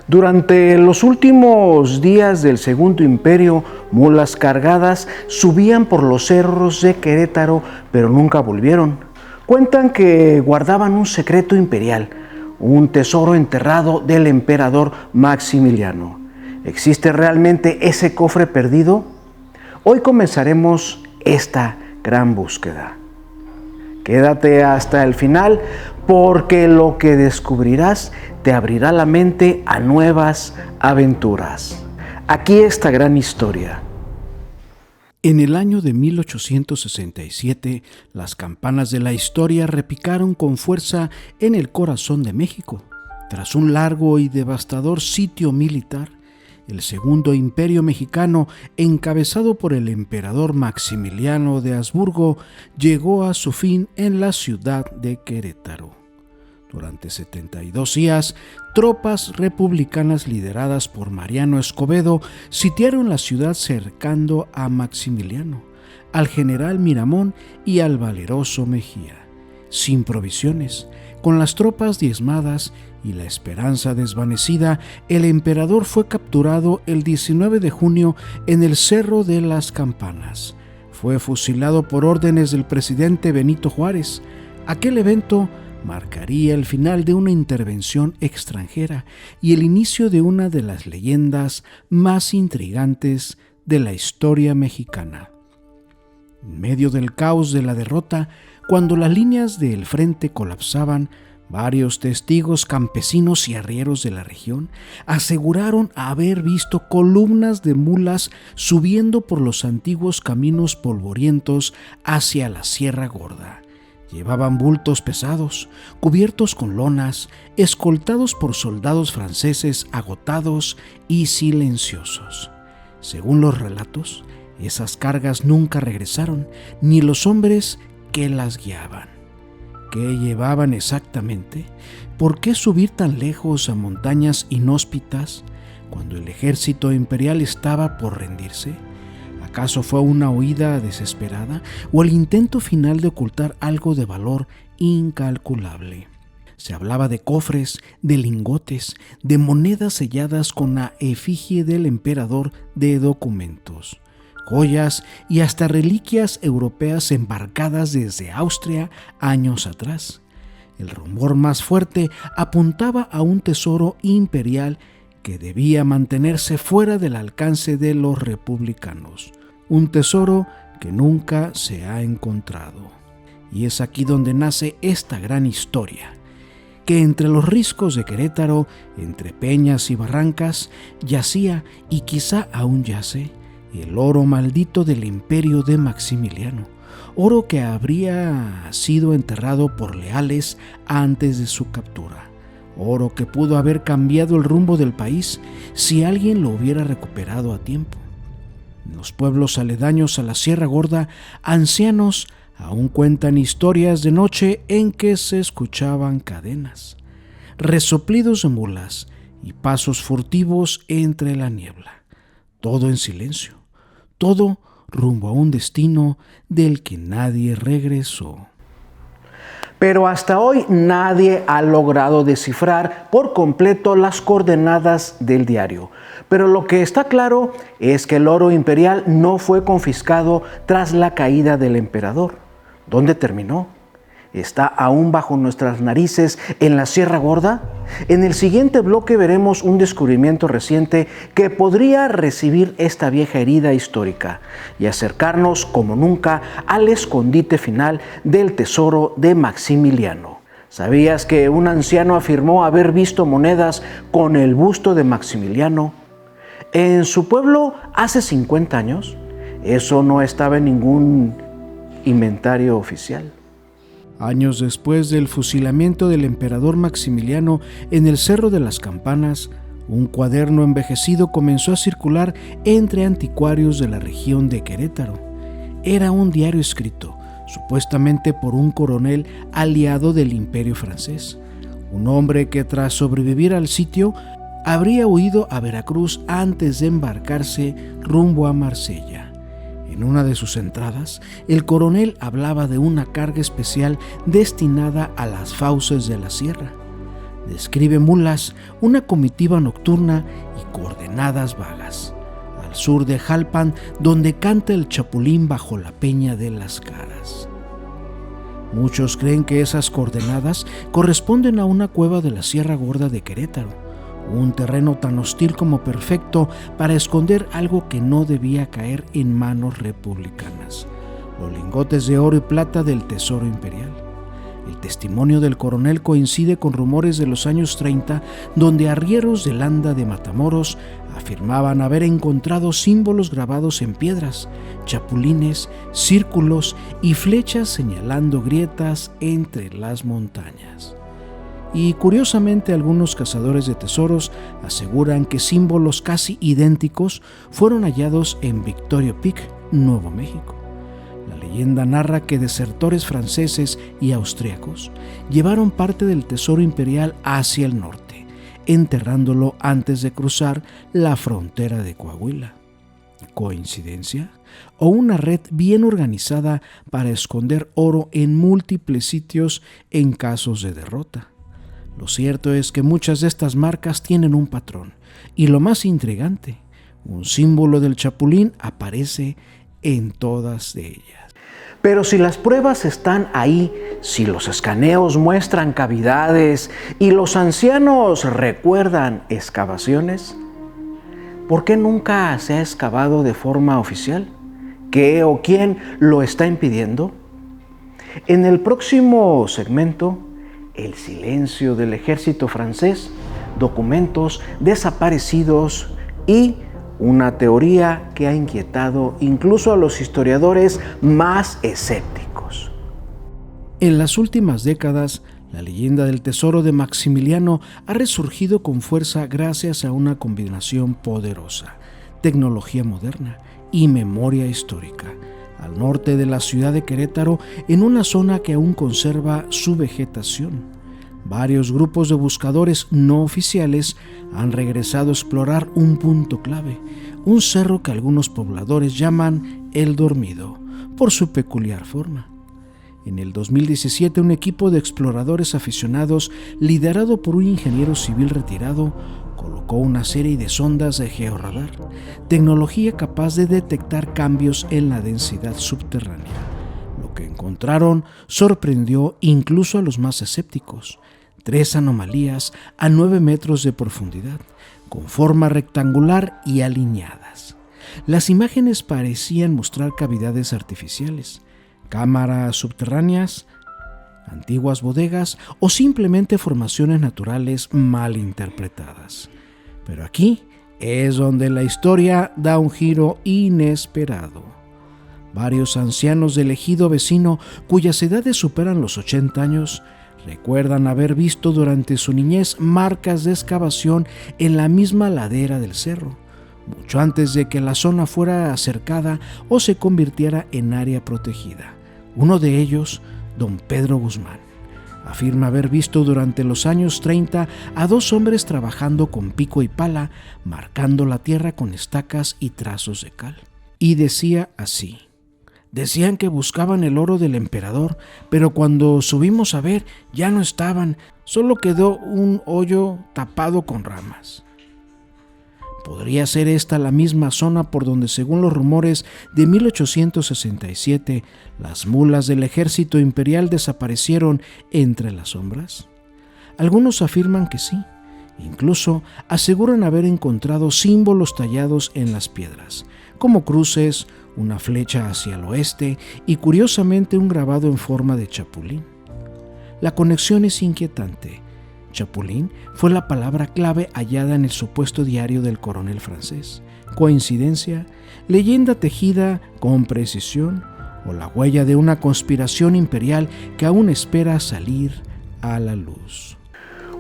Durante los últimos días del Segundo Imperio, mulas cargadas subían por los cerros de Querétaro, pero nunca volvieron. Cuentan que guardaban un secreto imperial, un tesoro enterrado del emperador Maximiliano. ¿Existe realmente ese cofre perdido? Hoy comenzaremos esta gran búsqueda. Quédate hasta el final porque lo que descubrirás te abrirá la mente a nuevas aventuras. Aquí esta gran historia. En el año de 1867, las campanas de la historia repicaron con fuerza en el corazón de México. Tras un largo y devastador sitio militar, el Segundo Imperio Mexicano, encabezado por el emperador Maximiliano de Habsburgo, llegó a su fin en la ciudad de Querétaro. Durante 72 días, tropas republicanas lideradas por Mariano Escobedo sitiaron la ciudad cercando a Maximiliano, al general Miramón y al valeroso Mejía. Sin provisiones, con las tropas diezmadas y la esperanza desvanecida, el emperador fue capturado el 19 de junio en el Cerro de las Campanas. Fue fusilado por órdenes del presidente Benito Juárez. Aquel evento marcaría el final de una intervención extranjera y el inicio de una de las leyendas más intrigantes de la historia mexicana. En medio del caos de la derrota, cuando las líneas del frente colapsaban, varios testigos campesinos y arrieros de la región aseguraron haber visto columnas de mulas subiendo por los antiguos caminos polvorientos hacia la Sierra Gorda. Llevaban bultos pesados, cubiertos con lonas, escoltados por soldados franceses agotados y silenciosos. Según los relatos, esas cargas nunca regresaron, ni los hombres que las guiaban. ¿Qué llevaban exactamente? ¿Por qué subir tan lejos a montañas inhóspitas cuando el ejército imperial estaba por rendirse? ¿Acaso fue una huida desesperada o el intento final de ocultar algo de valor incalculable? Se hablaba de cofres, de lingotes, de monedas selladas con la efigie del emperador, de documentos, joyas y hasta reliquias europeas embarcadas desde Austria años atrás. El rumor más fuerte apuntaba a un tesoro imperial que debía mantenerse fuera del alcance de los republicanos. Un tesoro que nunca se ha encontrado. Y es aquí donde nace esta gran historia, que entre los riscos de Querétaro, entre peñas y barrancas, yacía y quizá aún yace el oro maldito del imperio de Maximiliano, oro que habría sido enterrado por leales antes de su captura, oro que pudo haber cambiado el rumbo del país si alguien lo hubiera recuperado a tiempo. En los pueblos aledaños a la Sierra Gorda, ancianos aún cuentan historias de noche en que se escuchaban cadenas, resoplidos de mulas y pasos furtivos entre la niebla. Todo en silencio, todo rumbo a un destino del que nadie regresó. Pero hasta hoy nadie ha logrado descifrar por completo las coordenadas del diario. Pero lo que está claro es que el oro imperial no fue confiscado tras la caída del emperador. ¿Dónde terminó? ¿Está aún bajo nuestras narices en la Sierra Gorda? En el siguiente bloque veremos un descubrimiento reciente que podría recibir esta vieja herida histórica y acercarnos como nunca al escondite final del tesoro de Maximiliano. ¿Sabías que un anciano afirmó haber visto monedas con el busto de Maximiliano en su pueblo hace 50 años? Eso no estaba en ningún inventario oficial. Años después del fusilamiento del emperador Maximiliano en el Cerro de las Campanas, un cuaderno envejecido comenzó a circular entre anticuarios de la región de Querétaro. Era un diario escrito, supuestamente por un coronel aliado del Imperio francés, un hombre que tras sobrevivir al sitio habría huido a Veracruz antes de embarcarse rumbo a Marsella. En una de sus entradas, el coronel hablaba de una carga especial destinada a las fauces de la sierra. describe mulas, una comitiva nocturna y coordenadas vagas. Al sur de Jalpan, donde canta el chapulín bajo la peña de las Caras. Muchos creen que esas coordenadas corresponden a una cueva de la Sierra Gorda de Querétaro, un terreno tan hostil como perfecto para esconder algo que no debía caer en manos republicanas: los lingotes de oro y plata del Tesoro Imperial. El testimonio del coronel coincide con rumores de los años 30, donde arrieros de Landa de Matamoros afirmaban haber encontrado símbolos grabados en piedras, chapulines, círculos y flechas señalando grietas entre las montañas. Y curiosamente, algunos cazadores de tesoros aseguran que símbolos casi idénticos fueron hallados en Victoria Peak, Nuevo México. La leyenda narra que desertores franceses y austriacos llevaron parte del tesoro imperial hacia el norte, enterrándolo antes de cruzar la frontera de Coahuila. ¿Coincidencia? ¿O una red bien organizada para esconder oro en múltiples sitios en casos de derrota? Lo cierto es que muchas de estas marcas tienen un patrón, y lo más intrigante, un símbolo del chapulín aparece en todas de ellas. Pero si las pruebas están ahí, si los escaneos muestran cavidades y los ancianos recuerdan excavaciones, ¿por qué nunca se ha excavado de forma oficial? ¿Qué o quién lo está impidiendo? En el próximo segmento, el silencio del ejército francés, documentos desaparecidos y una teoría que ha inquietado incluso a los historiadores más escépticos. En las últimas décadas, la leyenda del tesoro de Maximiliano ha resurgido con fuerza gracias a una combinación poderosa: tecnología moderna y memoria histórica. Al norte de la ciudad de Querétaro, en una zona que aún conserva su vegetación, varios grupos de buscadores no oficiales han regresado a explorar un punto clave, un cerro que algunos pobladores llaman El Dormido, por su peculiar forma. En el 2017, un equipo de exploradores aficionados, liderado por un ingeniero civil retirado, colocó una serie de sondas de georradar, tecnología capaz de detectar cambios en la densidad subterránea. Lo que encontraron sorprendió incluso a los más escépticos: 3 anomalías a 9 metros de profundidad, con forma rectangular y alineadas. Las imágenes parecían mostrar cavidades artificiales, cámaras subterráneas, antiguas bodegas o simplemente formaciones naturales mal interpretadas. Pero aquí es donde la historia da un giro inesperado. Varios ancianos del ejido vecino, cuyas edades superan los 80 años, recuerdan haber visto durante su niñez marcas de excavación en la misma ladera del cerro, mucho antes de que la zona fuera cercada o se convirtiera en área protegida. Uno de ellos, don Pedro Guzmán, afirma haber visto durante los años 30 a 2 hombres trabajando con pico y pala, marcando la tierra con estacas y trazos de cal. Y decía así: decían que buscaban el oro del emperador, pero cuando subimos a ver ya no estaban, solo quedó un hoyo tapado con ramas. ¿Podría ser esta la misma zona por donde, según los rumores de 1867, las mulas del ejército imperial desaparecieron entre las sombras? Algunos afirman que sí. Incluso aseguran haber encontrado símbolos tallados en las piedras, como cruces, una flecha hacia el oeste y, curiosamente, un grabado en forma de chapulín. La conexión es inquietante. Chapulín fue la palabra clave hallada en el supuesto diario del coronel francés. ¿Coincidencia? ¿Leyenda tejida con precisión? ¿O la huella de una conspiración imperial que aún espera salir a la luz?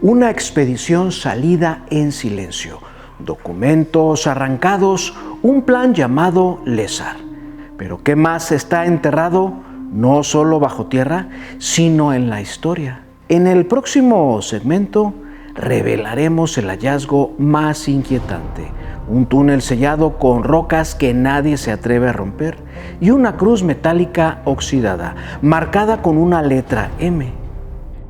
Una expedición salida en silencio, documentos arrancados, un plan llamado Lézard. Pero ¿qué más está enterrado? No solo bajo tierra, sino en la historia. En el próximo segmento revelaremos el hallazgo más inquietante: un túnel sellado con rocas que nadie se atreve a romper y una cruz metálica oxidada, marcada con una letra M.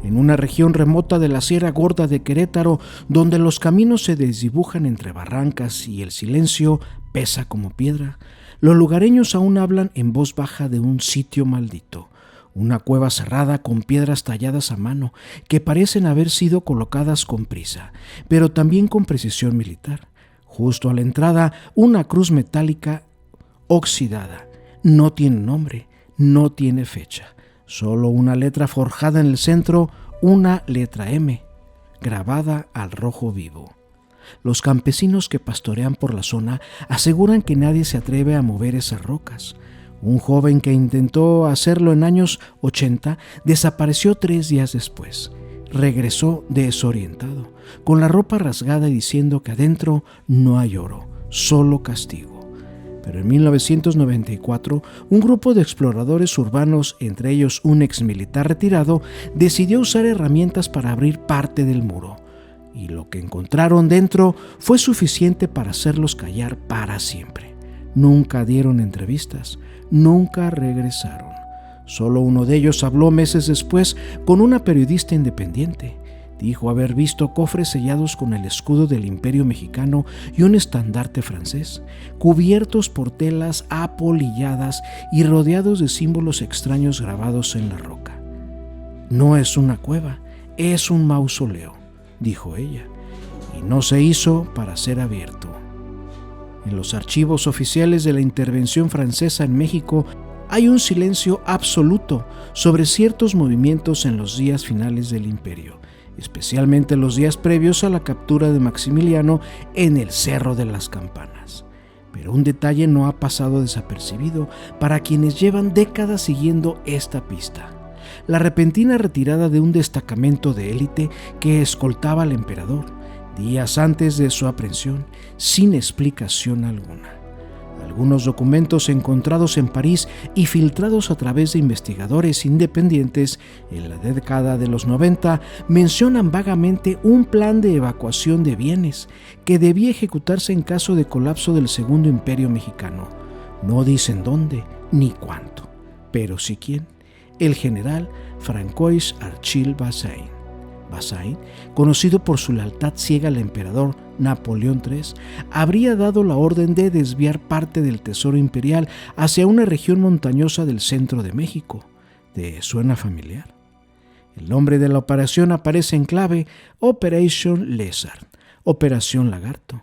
en una región remota de la Sierra Gorda de Querétaro, donde los caminos se desdibujan entre barrancas y el silencio pesa como piedra. Los lugareños aún hablan en voz baja de un sitio maldito, una cueva cerrada con piedras talladas a mano que parecen haber sido colocadas con prisa, pero también con precisión militar. Justo a la entrada, una cruz metálica oxidada. No tiene nombre, no tiene fecha. Solo una letra forjada en el centro, una letra M, grabada al rojo vivo. Los campesinos que pastorean por la zona aseguran que nadie se atreve a mover esas rocas. Un joven que intentó hacerlo en años 80 desapareció 3 días después. Regresó desorientado, con la ropa rasgada y diciendo que adentro no hay oro, solo castigo. Pero en 1994, un grupo de exploradores urbanos, entre ellos un exmilitar retirado, decidió usar herramientas para abrir parte del muro. Y lo que encontraron dentro fue suficiente para hacerlos callar para siempre. Nunca dieron entrevistas, nunca regresaron. Solo uno de ellos habló meses después con una periodista independiente. Dijo haber visto cofres sellados con el escudo del Imperio Mexicano y un estandarte francés, cubiertos por telas apolilladas y rodeados de símbolos extraños grabados en la roca. No es una cueva, es un mausoleo, dijo ella, y no se hizo para ser abierto. En los archivos oficiales de la intervención francesa en México hay un silencio absoluto sobre ciertos movimientos en los días finales del imperio, especialmente los días previos a la captura de Maximiliano en el Cerro de las Campanas. Pero un detalle no ha pasado desapercibido para quienes llevan décadas siguiendo esta pista: la repentina retirada de un destacamento de élite que escoltaba al emperador días antes de su aprehensión, sin explicación alguna. Algunos documentos encontrados en París y filtrados a través de investigadores independientes en la década de los 90 mencionan vagamente un plan de evacuación de bienes que debía ejecutarse en caso de colapso del Segundo Imperio Mexicano. No dicen dónde ni cuánto, pero sí quién: el general Francois Achille Bazaine. Bazaine, conocido por su lealtad ciega al emperador Napoleón III, habría dado la orden de desviar parte del tesoro imperial hacia una región montañosa del centro de México. ¿Te suena familiar? El nombre de la operación aparece en clave: Operation Lizard, Operación Lagarto.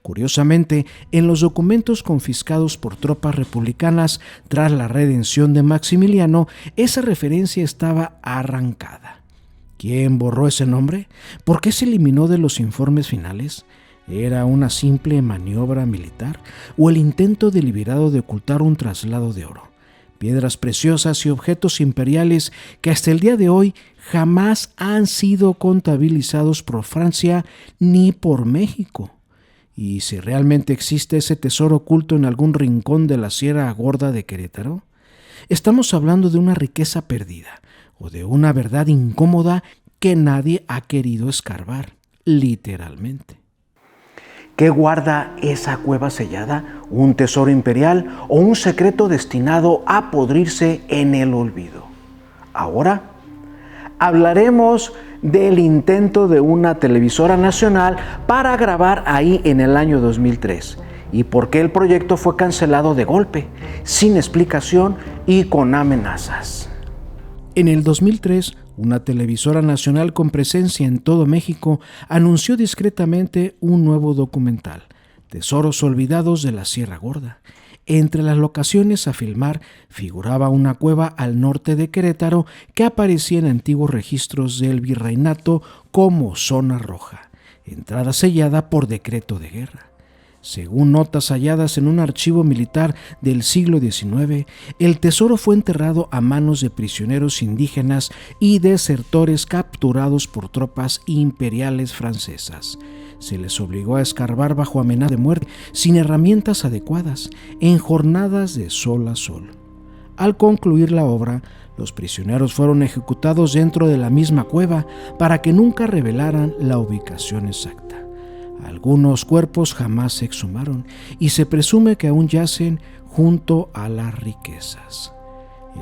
Curiosamente, en los documentos confiscados por tropas republicanas tras la redención de Maximiliano, esa referencia estaba arrancada. ¿Quién borró ese nombre? ¿Por qué se eliminó de los informes finales? ¿Era una simple maniobra militar o el intento deliberado de ocultar un traslado de oro, piedras preciosas y objetos imperiales que hasta el día de hoy jamás han sido contabilizados por Francia ni por México? ¿Y si realmente existe ese tesoro oculto en algún rincón de la Sierra Gorda de Querétaro? Estamos hablando de una riqueza perdida o de una verdad incómoda que nadie ha querido escarbar, literalmente. ¿Qué guarda esa cueva sellada? ¿Un tesoro imperial o un secreto destinado a podrirse en el olvido? Ahora hablaremos del intento de una televisora nacional para grabar ahí en el año 2003 y por qué el proyecto fue cancelado de golpe, sin explicación y con amenazas. En el 2003, una televisora nacional con presencia en todo México anunció discretamente un nuevo documental, Tesoros Olvidados de la Sierra Gorda. Entre las locaciones a filmar figuraba una cueva al norte de Querétaro que aparecía en antiguos registros del virreinato como zona roja, entrada sellada por decreto de guerra. Según notas halladas en un archivo militar del siglo XIX, el tesoro fue enterrado a manos de prisioneros indígenas y desertores capturados por tropas imperiales francesas. Se les obligó a escarbar bajo amenaza de muerte, sin herramientas adecuadas, en jornadas de sol a sol. Al concluir la obra, los prisioneros fueron ejecutados dentro de la misma cueva para que nunca revelaran la ubicación exacta. Algunos cuerpos jamás se exhumaron y se presume que aún yacen junto a las riquezas.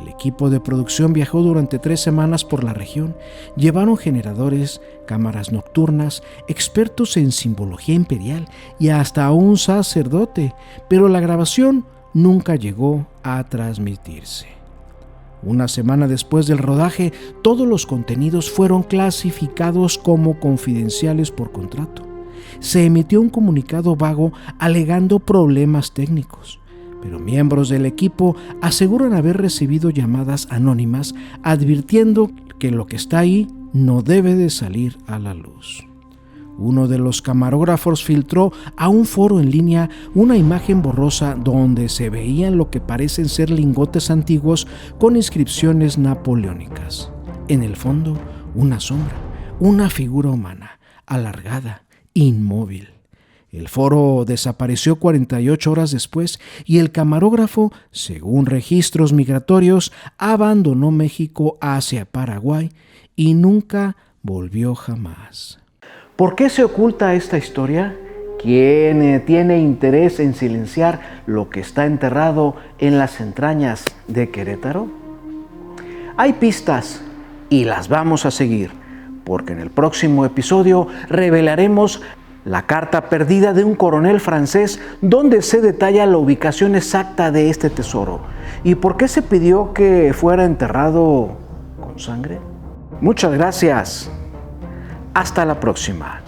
El equipo de producción viajó durante 3 semanas por la región. Llevaron generadores, cámaras nocturnas, expertos en simbología imperial y hasta un sacerdote, pero la grabación nunca llegó a transmitirse. Una semana después del rodaje, todos los contenidos fueron clasificados como confidenciales por contrato. Se emitió un comunicado vago alegando problemas técnicos, pero miembros del equipo aseguran haber recibido llamadas anónimas advirtiendo que lo que está ahí no debe de salir a la luz. Uno de los camarógrafos filtró a un foro en línea una imagen borrosa donde se veían lo que parecen ser lingotes antiguos con inscripciones napoleónicas. En el fondo, una sombra, una figura humana, alargada, inmóvil. El foro desapareció 48 horas después y el camarógrafo, según registros migratorios, abandonó México hacia Paraguay y nunca volvió jamás. ¿Por qué se oculta esta historia? ¿Quién tiene interés en silenciar lo que está enterrado en las entrañas de Querétaro? Hay pistas y las vamos a seguir, porque en el próximo episodio revelaremos la carta perdida de un coronel francés donde se detalla la ubicación exacta de este tesoro y por qué se pidió que fuera enterrado con sangre. Muchas gracias. Hasta la próxima.